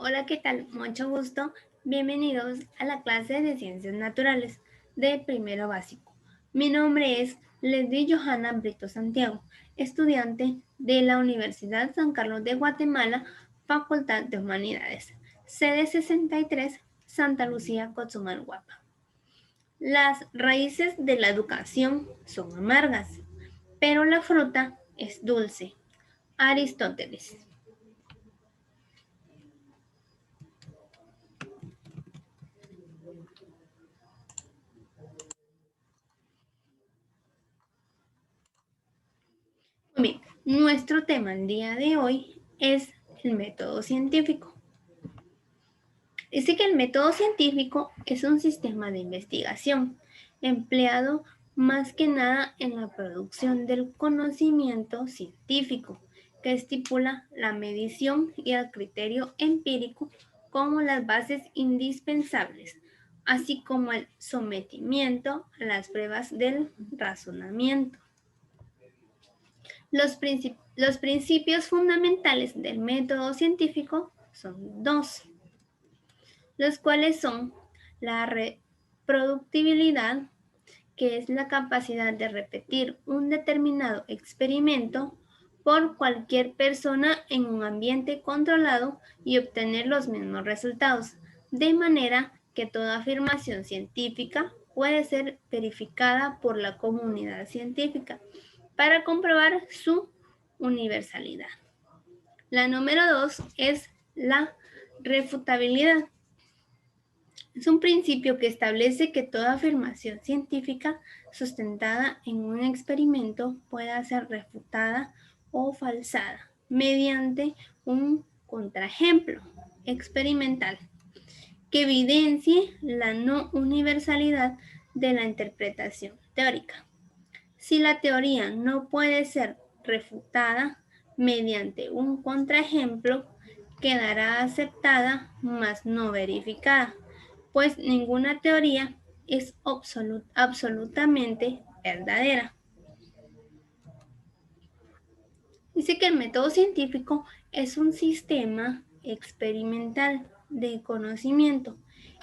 Hola, ¿qué tal? Mucho gusto. Bienvenidos a la clase de Ciencias Naturales de Primero Básico. Mi nombre es Leslie Johanna Brito Santiago, estudiante de la Universidad San Carlos de Guatemala, Facultad de Humanidades, sede 63, Santa Lucía, Cotzumalguapa. Las raíces de la educación son amargas, pero la fruta es dulce. Aristóteles. Bien, nuestro tema el día de hoy es el método científico. Dice que el método científico es un sistema de investigación empleado más que nada en la producción del conocimiento científico, que estipula la medición y el criterio empírico como las bases indispensables, así como el sometimiento a las pruebas del razonamiento. Los principios fundamentales del método científico son dos, los cuales son la reproductibilidad, que es la capacidad de repetir un determinado experimento por cualquier persona en un ambiente controlado y obtener los mismos resultados, de manera que toda afirmación científica puede ser verificada por la comunidad científica para comprobar su universalidad. La número 2 es la refutabilidad. Es un principio que establece que toda afirmación científica sustentada en un experimento pueda ser refutada o falsada mediante un contraejemplo experimental que evidencie la no universalidad de la interpretación teórica. Si la teoría no puede ser refutada mediante un contraejemplo, quedará aceptada mas no verificada, pues ninguna teoría es absolutamente verdadera. Dice que el método científico es un sistema experimental de conocimiento,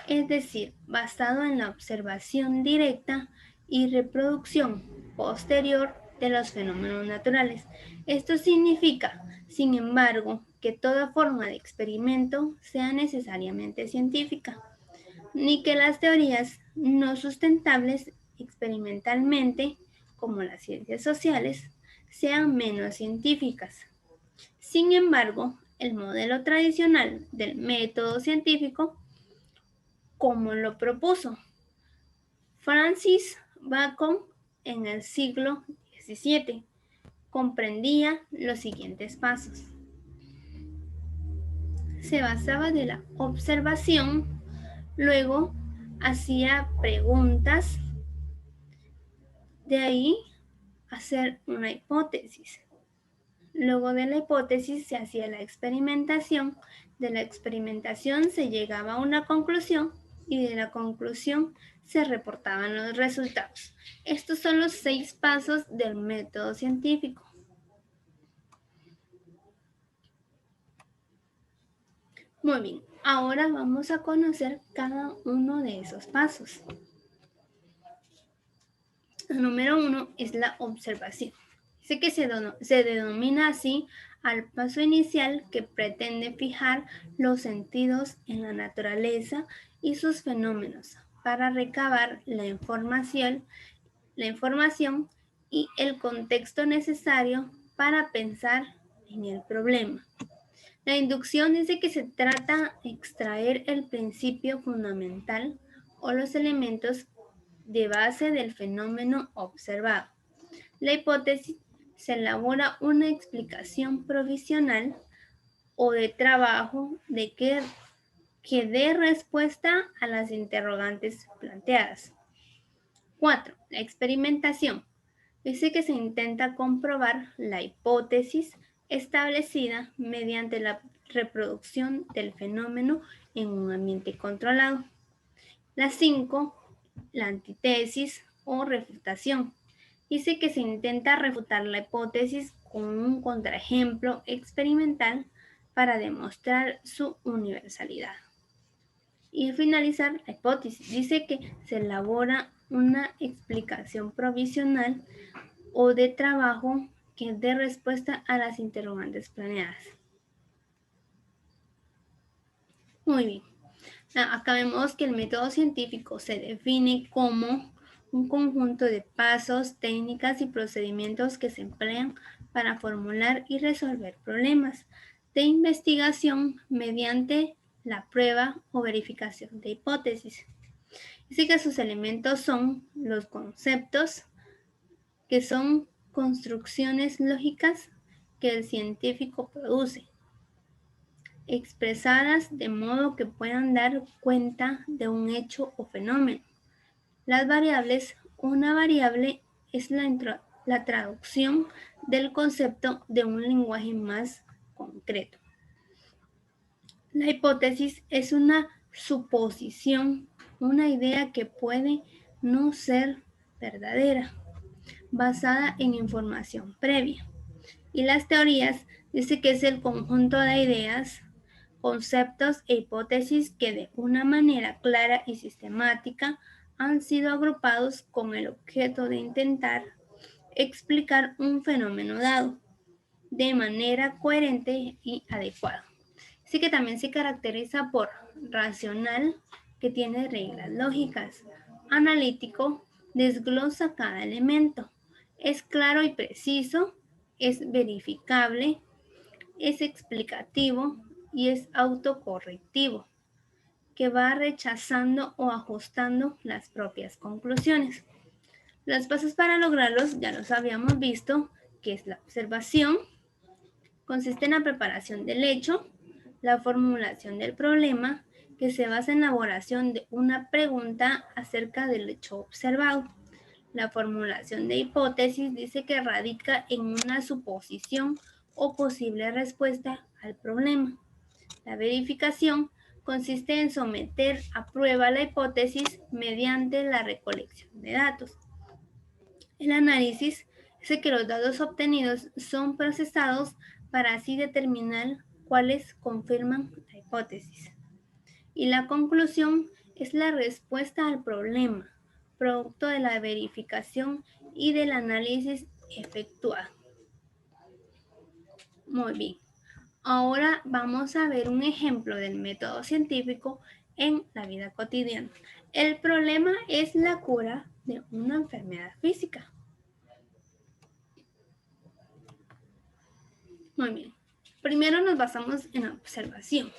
es decir, basado en la observación directa y reproducción posterior de los fenómenos naturales. Esto significa, sin embargo, que toda forma de experimento sea necesariamente científica, ni que las teorías no sustentables experimentalmente, como las ciencias sociales, sean menos científicas. Sin embargo, el modelo tradicional del método científico, como lo propuso Francis Bacon en el siglo XVII, comprendía los siguientes pasos. Se basaba de la observación, luego hacía preguntas, de ahí hacer una hipótesis. Luego de la hipótesis se hacía la experimentación, de la experimentación se llegaba a una conclusión y de la conclusión se reportaban los resultados. Estos son los 6 pasos del método científico. Muy bien, ahora vamos a conocer cada uno de esos pasos. El número 1 es la observación. Dice que se denomina así al paso inicial que pretende fijar los sentidos en la naturaleza y sus fenómenos para recabar la información y el contexto necesario para pensar en el problema. La inducción dice que se trata de extraer el principio fundamental o los elementos de base del fenómeno observado. La hipótesis se elabora una explicación provisional o de trabajo que dé respuesta a las interrogantes planteadas. 4. La experimentación. Dice que se intenta comprobar la hipótesis establecida mediante la reproducción del fenómeno en un ambiente controlado. La 5. La antítesis o refutación. Dice que se intenta refutar la hipótesis con un contraejemplo experimental para demostrar su universalidad. Y finalizar la hipótesis. Dice que se elabora una explicación provisional o de trabajo que dé respuesta a las interrogantes planeadas. Muy bien. Acá vemos que el método científico se define como un conjunto de pasos, técnicas y procedimientos que se emplean para formular y resolver problemas de investigación mediante la prueba o verificación de hipótesis. Dice que sus elementos son los conceptos, que son construcciones lógicas que el científico produce, expresadas de modo que puedan dar cuenta de un hecho o fenómeno. Las variables, una variable es la traducción del concepto de un lenguaje más concreto. La hipótesis es una suposición, una idea que puede no ser verdadera, basada en información previa. Y las teorías dice que es el conjunto de ideas, conceptos e hipótesis que de una manera clara y sistemática han sido agrupados con el objeto de intentar explicar un fenómeno dado de manera coherente y adecuada. Así que también se caracteriza por racional, que tiene reglas lógicas, analítico, desglosa cada elemento, es claro y preciso, es verificable, es explicativo y es autocorrectivo, que va rechazando o ajustando las propias conclusiones. Los pasos para lograrlos ya los habíamos visto, que es la observación, consiste en la preparación del hecho, la formulación del problema, que se basa en la elaboración de una pregunta acerca del hecho observado. La formulación de hipótesis dice que radica en una suposición o posible respuesta al problema. La verificación consiste en someter a prueba la hipótesis mediante la recolección de datos. El análisis dice que los datos obtenidos son procesados para así determinar cuáles confirman la hipótesis. Y la conclusión es la respuesta al problema, producto de la verificación y del análisis efectuado. Muy bien. Ahora vamos a ver un ejemplo del método científico en la vida cotidiana. El problema es la cura de una enfermedad física. Muy bien. Primero nos basamos en la observación.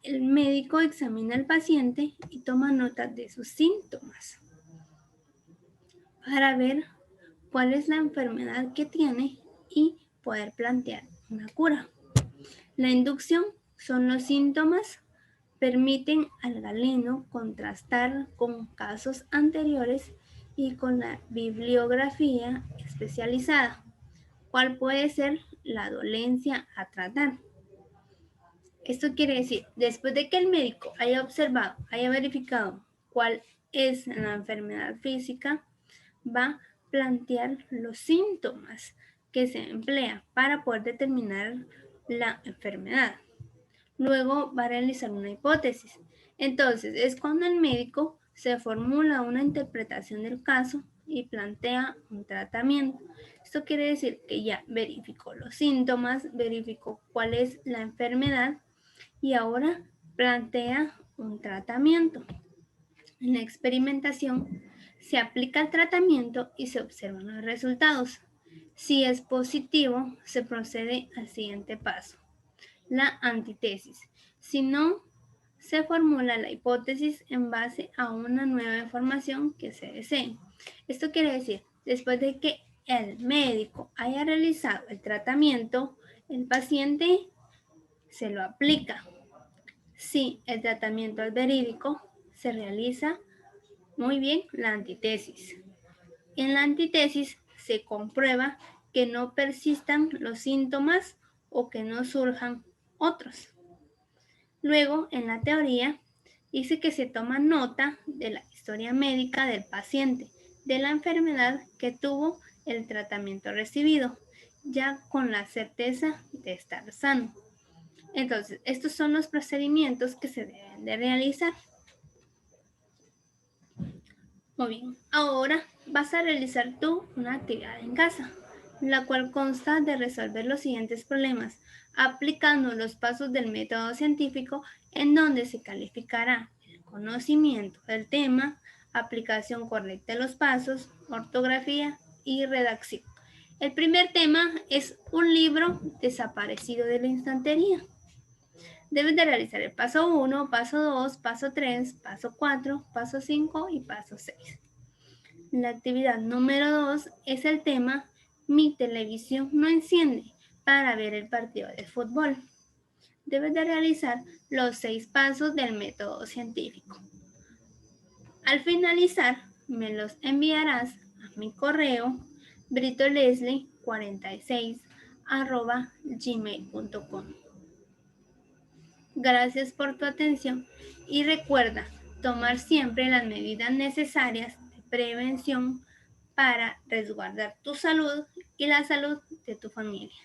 El médico examina al paciente y toma nota de sus síntomas para ver cuál es la enfermedad que tiene y poder plantear una cura. La inducción son los síntomas, permiten al galeno contrastar con casos anteriores y con la bibliografía especializada, cuál puede ser la dolencia a tratar. Esto quiere decir, después de que el médico haya observado, haya verificado cuál es la enfermedad física, va a plantear los síntomas que se emplea para poder determinar la enfermedad. Luego va a realizar una hipótesis. Entonces, es cuando el médico se formula una interpretación del caso y plantea un tratamiento. Esto quiere decir que ya verificó los síntomas, verificó cuál es la enfermedad y ahora plantea un tratamiento. En la experimentación se aplica el tratamiento y se observan los resultados. Si es positivo, se procede al siguiente paso, la antítesis. Si no, se formula la hipótesis en base a una nueva información que se desee. Esto quiere decir, después de que el médico haya realizado el tratamiento, el paciente se lo aplica. Si el tratamiento es verídico, se realiza muy bien la antítesis. En la antítesis se comprueba que no persistan los síntomas o que no surjan otros. Luego, en la teoría, dice que se toma nota de la historia médica del paciente, de la enfermedad que tuvo el tratamiento recibido ya con la certeza de estar sano. Entonces, estos son los procedimientos que se deben de realizar. Muy bien, ahora vas a realizar tú una actividad en casa, la cual consta de resolver los siguientes problemas, aplicando los pasos del método científico en donde se calificará el conocimiento del tema, aplicación correcta de los pasos, ortografía y redacción. El primer tema es un libro desaparecido de la estantería. Debes de realizar el paso 1, paso 2, paso 3, paso 4, paso 5 y paso 6. La actividad número 2 es el tema Mi televisión no enciende para ver el partido de fútbol. Debes de realizar los 6 pasos del método científico. Al finalizar, me los enviarás a mi correo britoleslie46@gmail.com. Gracias por tu atención y recuerda tomar siempre las medidas necesarias de prevención para resguardar tu salud y la salud de tu familia.